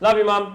Love you, Mum.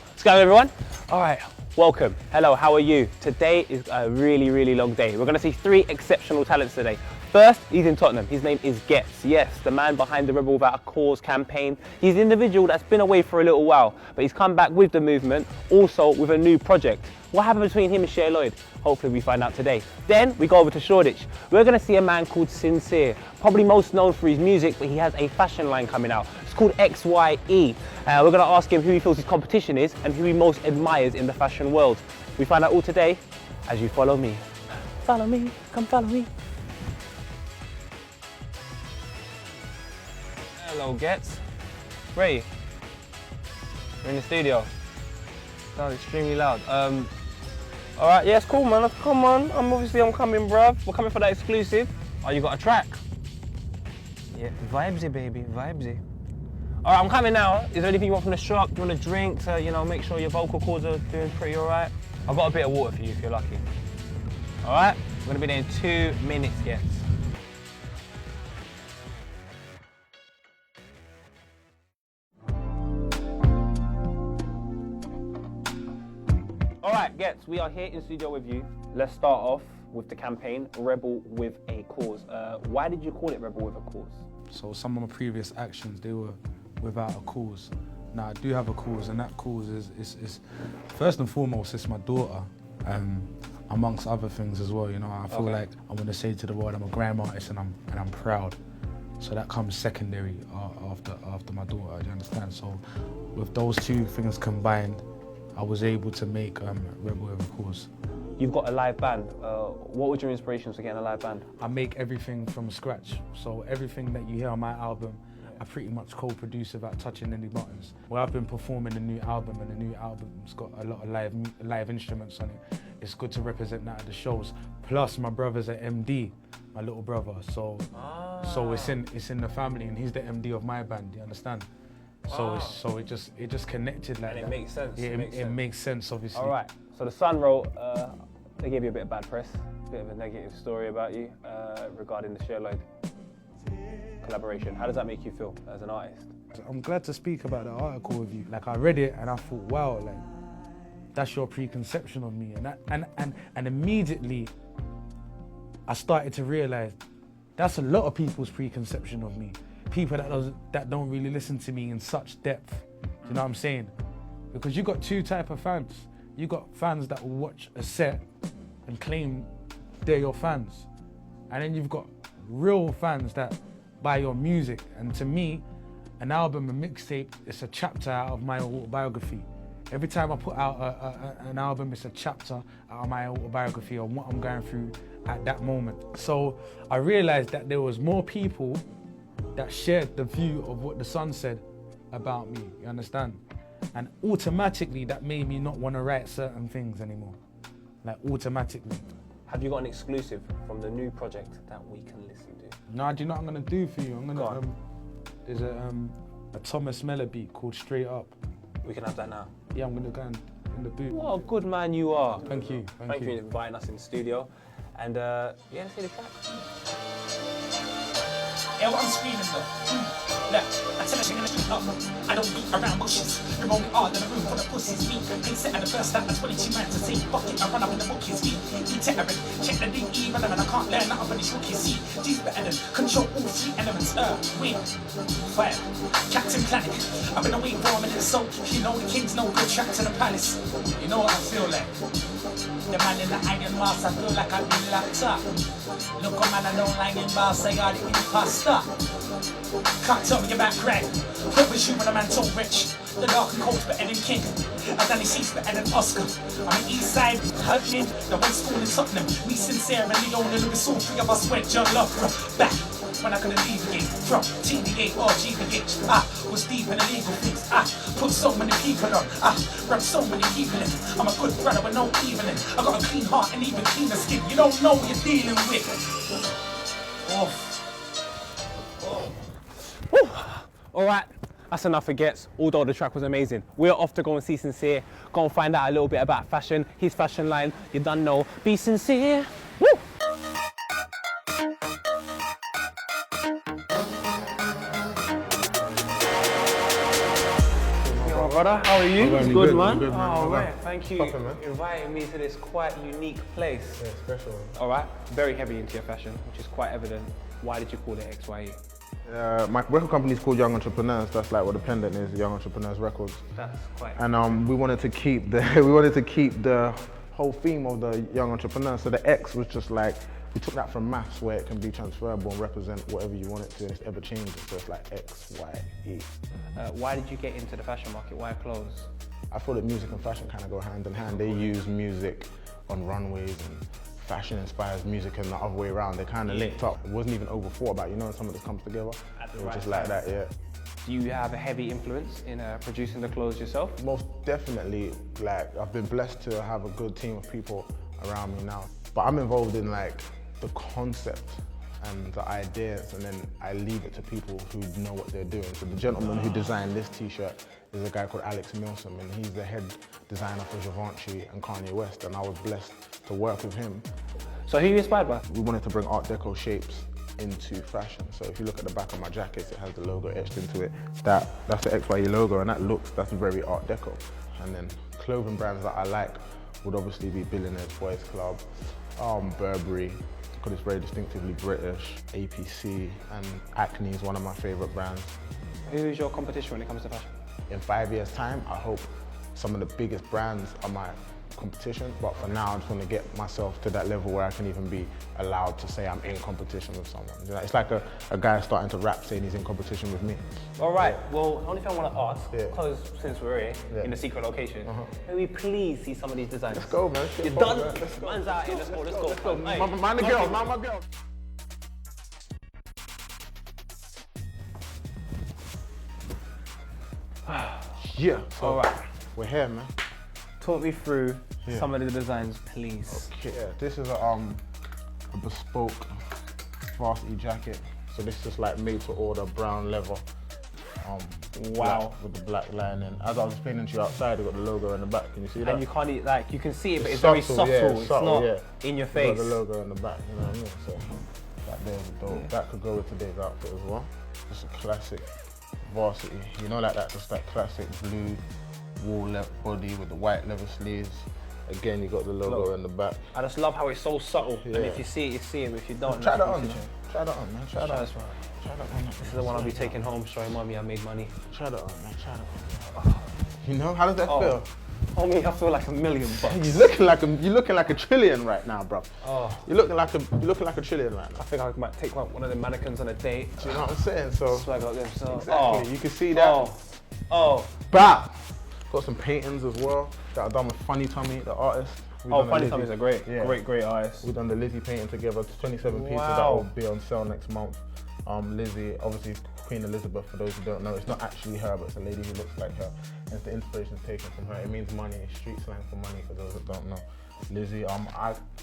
Let's go, everyone. All right, welcome. Hello, how are you? Today is a really, really long day. We're gonna see 3 exceptional talents today. First, he's in Tottenham. His name is Ghetts. Yes, the man behind the Rebel Without a Cause campaign. He's an individual that's been away for a little while, but he's come back with the movement, also with a new project. What happened between him and Cher Lloyd? Hopefully we find out today. Then we go over to Shoreditch. We're gonna see a man called Sincere, probably most known for his music, but he has a fashion line coming out. It's called XYE. We're gonna ask him who he feels his competition is and who he most admires in the fashion world. We find out all today as you follow me. Follow me, come follow me. Hello, Ghetts. Where are you? You're in the studio. Sounds extremely loud. All right, yeah, it's cool, man. Come on, I'm coming, bruv. We're coming for that exclusive. Oh, you got a track? Yeah, vibesy, baby, vibesy. All right, I'm coming now. Is there anything you want from the shop? Do you want a drink to, you know, make sure your vocal cords are doing pretty all right? I've got a bit of water for you if you're lucky. All right, we're gonna be there in 2 minutes, Ghetts. All right, Ghetts, we are here in studio with you. Let's start off with the campaign, Rebel with a Cause. Why did you call it Rebel with a Cause? So some of my previous actions, they were without a cause. Now I do have a cause, and that cause is first and foremost, it's my daughter, amongst other things as well. You know, I feel like I want to say to the world, I'm a grime artist and I'm proud. So that comes secondary after my daughter. Do you understand? So with those 2 things combined, I was able to make Rebel with a Cause. You've got a live band. What were your inspirations for getting a live band? I make everything from scratch. So everything that you hear on my album, I pretty much co-produce without touching any buttons. Well, I've been performing the new album, and the new album's got a lot of live instruments on it. It's good to represent that at the shows. Plus, my brother's an MD, my little brother. So it's in the family, and he's the MD of my band. You understand? So it just connected like and that. It makes sense. It makes sense, obviously. All right. So the Sun wrote, they gave you a bit of bad press, a bit of a negative story about you regarding the Cher Lloyd collaboration. How does that make you feel as an artist? I'm glad to speak about the article with you. Like, I read it and I thought, wow, like, that's your preconception of me. And immediately I started to realize that's a lot of people's preconception of me. People that don't really listen to me in such depth. Do you know what I'm saying? Because you got 2 types of fans. You got fans that will watch a set and claim they're your fans. And then you've got real fans that buy your music. And to me, an album, a mixtape, it's a chapter out of my autobiography. Every time I put out an album, it's a chapter out of my autobiography on what I'm going through at that moment. So I realized that there was more people that shared the view of what the Sun said about me, you understand? And automatically that made me not want to write certain things anymore, like automatically. Have you got an exclusive from the new project that we can listen to? No, do you know what I'm gonna do for you? I'm gonna, there's a Thomas Mellor beat called Straight Up. We can have that now. Yeah, I'm gonna go in the booth. What a good man you are. Thank you. Thank you for inviting us in the studio. And yeah, let's see the track. Yeah, what I'm screaming though. Look, I tell you, I don't beat around bushes. You're only all in the room for the pussy's feet. They set at the first start, 22 man to say, fuck it, I run up in the bookies feet. Be terrorist, check the DE relevant, I can't learn nothing from these rookies. See, G's better than control all 3 elements. Wind, fire, Captain Planet. I've been away for a minute, so you know the king's no good track to the palace. You know what I feel like? The man in the iron mask, I feel like I've been locked up. Look, man, I don't like him, boss, I got it imposter. Can't tell me your background. What was you when a man so rich? The dark and cold's better than King. I've done these better than Oscar. I'm an east side, hurting. The one school in Tottenham. Me, Sincere, and Leon and Lewis, all 3 of us went John Loughborough. Back when I could alleviate from TDA or GBH. I was deep in illegal things. I put so many people on. I rub so many people in. I'm a good brother with no evening. I got a clean heart and even cleaner skin. You don't know what you're dealing with. All right, that's enough for Ghetts, although the track was amazing. We're off to go and see Sincere, go and find out a little bit about fashion, his fashion line. You done know, be sincere. Woo! brother. How are you? I'm Good, good, man. I'm good, man. Oh, How right. about- Thank you Poppin', man. inviting me to this quite unique place. Yeah, special. All right. Very heavy into your fashion, which is quite evident. Why did you call it XYE? My record company is called Young Entrepreneurs. That's like what the pendant is, Young Entrepreneurs Records. That's quite. And we wanted to keep the whole theme of the young entrepreneur. So the X was just like, we took that from maths where it can be transferable and represent whatever you want it to, and it's ever changing. So it's like X, Y, E. Why did you get into the fashion market? Why clothes? I feel that music and fashion kind of go hand in hand. They use music on runways and fashion inspires music and the other way around. They kind of linked up. It wasn't even overthought about, you know, when some of this comes together. It was just like that, yeah. Do you have a heavy influence in producing the clothes yourself? Most definitely, like, I've been blessed to have a good team of people around me now. But I'm involved in like the concept and the ideas, and then I leave it to people who know what they're doing. So the gentleman who designed this t-shirt is a guy called Alex Milsom, and he's the head designer for Givenchy and Kanye West, and I was blessed to work with him. So who are you inspired by? We wanted to bring Art Deco shapes into fashion. So if you look at the back of my jackets, it has the logo etched into it. That's the XYE logo, and that's very Art Deco. And then clothing brands that I like would obviously be Billionaires Boys Club, Burberry, because it's very distinctively British, APC, and Acne is one of my favorite brands. Who's your competition when it comes to fashion? In 5 years' time, I hope some of the biggest brands are my competition, but for now I just want to get myself to that level where I can even be allowed to say I'm in competition with someone. You know, it's like a guy starting to rap saying he's in competition with me. All right, well, the only thing I want to ask, Yeah. because since we're here in a secret location, may we please see some of these designs? Let's go, man. You're done? Man's out here, let's go, let's go. Let's go. Hey. Mind the girl, mind my girl. Yeah, so All right, we're here, man. talk me through Yeah. some of the designs, please. Yeah, this is a bespoke varsity jacket. So this is like made to order brown leather. Wow. Black with the black lining. As I was explaining to you outside, it got the logo in the back. Can you see that? And you can't, like, you can see it, but it's very subtle. Yeah, It's subtle, not yeah. in your It's face. got the logo in the back, you know what I mean? So that there's dope. That could go with today's outfit as well. Just a classic varsity, you know, like that, just that classic blue wool body with the white leather sleeves. Again, you got the logo in the back. I just love how it's so subtle. Yeah. And if you see it, you see it. If you don't, Try that that's on, the man. decision. Try that on, man. Try that Try on. this one. Try that on. This is the one I'll be taking home, showing mommy I made money. Try that on, man. Try that on. You know, how does that feel? Homie, I feel like $1 million. You're looking like a trillion right now, bro. Oh. You're looking like a trillion right now. I think I might take one of the mannequins on a date. Do you know what I'm saying? So Swag out them. So. exactly, you can see that. Oh. Bah! Got some paintings as well that I've done with Funny Tommy, the artist. We've done a Funny Lizzie- Tommy's a great, Yeah. great artist. We've done the Lizzie painting together, 27 pieces that Wow. will be on sale next month. Lizzie, obviously Queen Elizabeth, for those who don't know, it's not actually her, but it's a lady who looks like her. And the inspiration is taken from her. It means money, it's street slang for money for those that don't know. Lizzie,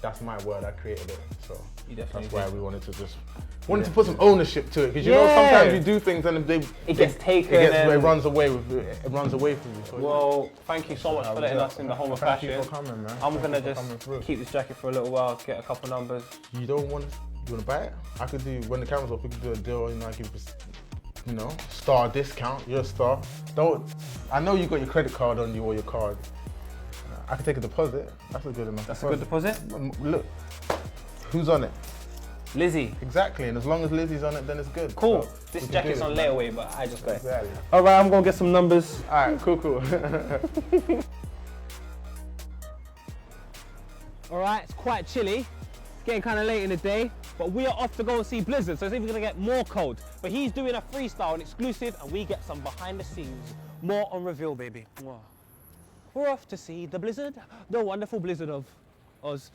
that's my word, I created it. So You definitely that's why did. we wanted to put some ownership to it. Because you know, sometimes you do things and It gets taken it and- runs away from you. So Well, thank you so much for letting us in the home of Thank you fashion. for coming, man. I'm Thank gonna you for just coming through. keep this jacket for a little while, get a couple numbers. You don't want to? You want to buy it? I could do, when the camera's off, we could do a deal. You know, I give you, star discount. You're a star. I know you got your credit card on you or your card. I could take a deposit. That's a good enough. That's a good deposit? Look, who's on it? Lizzie. Exactly, and as long as Lizzie's on it, then it's good. Cool. So This we can jacket's do on it, man. layaway, but I just got it. Exactly. All right, I'm gonna get some numbers. All right, cool. All right, it's quite chilly. It's getting kind of late in the day, but we are off to go and see Blizzard, so it's even gonna get more cold. But he's doing a freestyle, an exclusive, and we get some behind the scenes. More on Reveal, baby. Mwah. We're off to see the Blizzard, the wonderful Blizzard of Oz.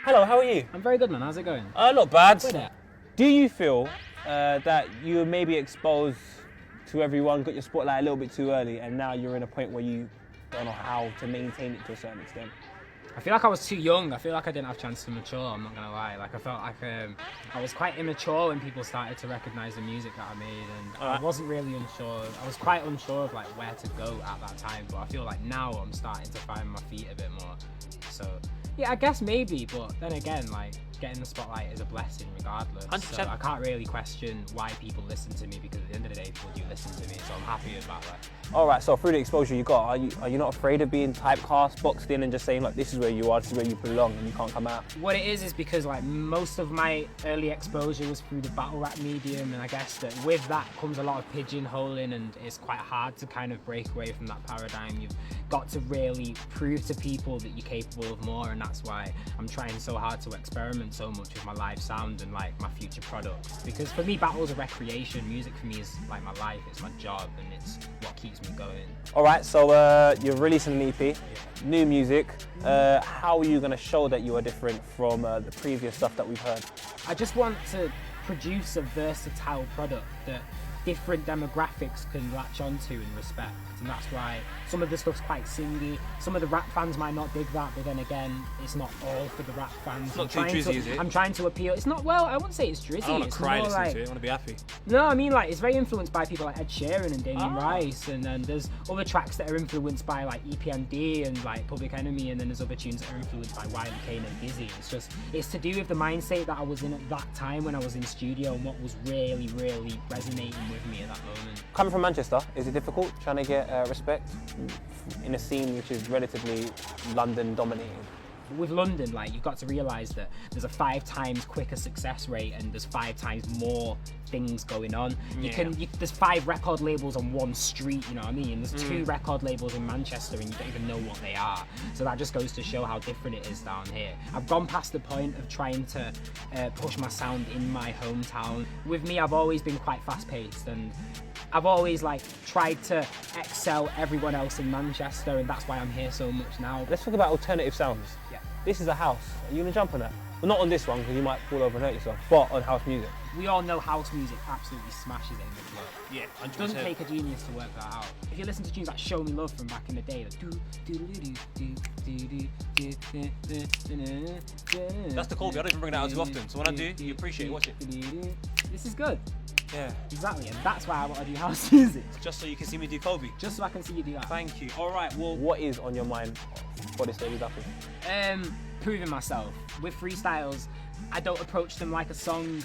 Hello, how are you? I'm very good, man. How's it going? Not bad. Good at. Do you feel that you were maybe exposed to everyone, got your spotlight a little bit too early, and now you're in a point where you don't know how to maintain it to a certain extent? I feel like I was too young. I feel like I didn't have a chance to mature. I'm not gonna lie. Like I felt like I was quite immature when people started to recognise the music that I made, and I wasn't really unsure. I was quite unsure of like where to go at that time. But I feel like now I'm starting to find my feet a bit more. So yeah, I guess maybe. But then again, like getting the spotlight is a blessing regardless. 100%. So I can't really question why people listen to me, because at the end of the day, people do listen to me. So I'm happy about that. All right, so through the exposure you got, are you not afraid of being typecast, boxed in, and just saying like this is where you are, this is where you belong, and you can't come out? What it is because like most of my early exposure was through the battle rap medium, and I guess that with that comes a lot of pigeonholing, and it's quite hard to kind of break away from that paradigm. You've got to really prove to people that you're capable of more, and that's why I'm trying so hard to experiment so much with my live sound and like my future products. Because for me, battle's a recreation. Music for me is like my life, it's my job, and it's what keeps me going. All right, so you're releasing an EP, new music. How are you going to show that you are different from the previous stuff that we've heard? I just want to produce a versatile product that different demographics can latch onto and respect, and that's why some of the stuff's quite singy. Some of the rap fans might not dig that, but then again, it's not all for the rap fans. It's not too drizzy, is it? I'm trying to appeal. It's not, well, I wouldn't say it's drizzy. I want to it's cry more listening like, to it. I want to be happy. no, I mean like it's very influenced by people like Ed Sheeran and Damien Rice, and then there's other tracks that are influenced by like EPMD and like Public Enemy, and then there's other tunes that are influenced by Wiley Kane and Gizzy. It's to do with the mindset that I was in at that time when I was in studio, and what was really, really resonating with me at that moment. Coming from Manchester, is it difficult trying to get respect in a scene which is relatively London dominated? With London, like you've got to realise that there's a 5 times quicker success rate, and there's 5 times more things going on. There's 5 record labels on one street, you know what I mean? There's 2 record labels in Manchester, and you don't even know what they are. So that just goes to show how different it is down here. I've gone past the point of trying to push my sound in my hometown. With me, I've always been quite fast-paced, and I've always like tried to excel everyone else in Manchester, and that's why I'm here so much now. Let's talk about alternative sounds. Yeah. This is a house. Are you gonna jump on that? Well, not on this one because you might fall over and hurt yourself, but on house music. We all know house music absolutely smashes it in the club. Yeah, It doesn't take a genius to work that out. If you listen to tunes like Show Me Love from back in the day, like That's the Colby. I don't even bring that out too often. So when I do, you appreciate it. Watch it. This is good. Yeah. Exactly, and that's why I want to do house music. Just so you can see me do Colby. Just so I can see you do that. Thank you. All right. Well, What is on your mind for this Daily Duppy? Proving myself. With freestyles, I don't approach them like a song,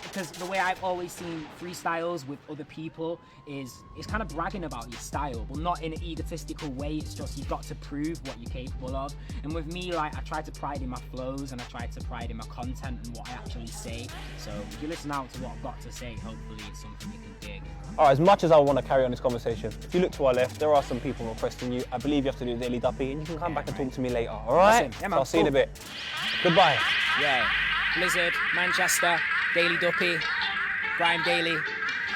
because the way I've always seen freestyles with other people is it's kind of bragging about your style, but not in an egotistical way. It's just you've got to prove what you're capable of. And with me, like I try to pride in my flows, and I try to pride in my content and what I actually say. So if you listen out to what I've got to say, hopefully it's something you can dig. All right, as much as I want to carry on this conversation, if you look to our left, there are some people requesting you. I believe you have to do Daily Duppy, and you can come back and talk to me later, all right? Listen, yeah, man, So I'll see you in a bit. Goodbye. Yeah, Blizzard, Manchester, Daily Duppy, Grime Daily.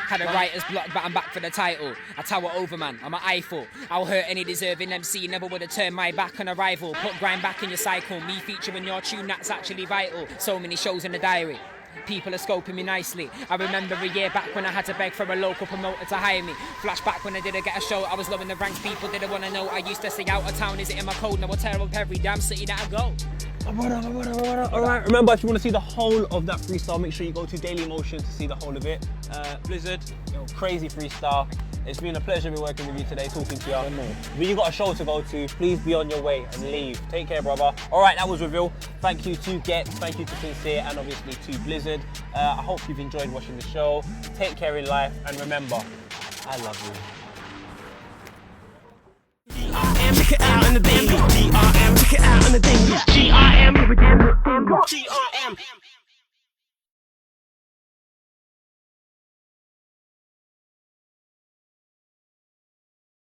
Had a writer's block, but I'm back for the title. I tower over, man, I'm an Eiffel. I'll hurt any deserving MC, never would have turned my back on a rival. Put grime back in your cycle, me featuring your tune, that's actually vital. So many shows in the diary. People are scoping me nicely. I remember a year back when I had to beg for a local promoter to hire me. Flashback when I didn't get a show, I was low in the ranks, people didn't want to know. I used to stay out of town, is it in my code? Now I tear up every damn city that I go. All right, remember if you want to see the whole of that freestyle, make sure you go to Daily Motion to see the whole of it. Blizzard, crazy freestyle. It's been a pleasure be working with you today, talking to you. If you got a show to go to, please be on your way and leave. Take care, brother. All right, that was Reveal. Thank you to Getz, thank you to Sincere, and obviously to Blizzard. I hope you've enjoyed watching the show. Take care in life, and remember, I love you. DRM, check it out on the daily. DRM, check it out on the daily. GRM, DRM.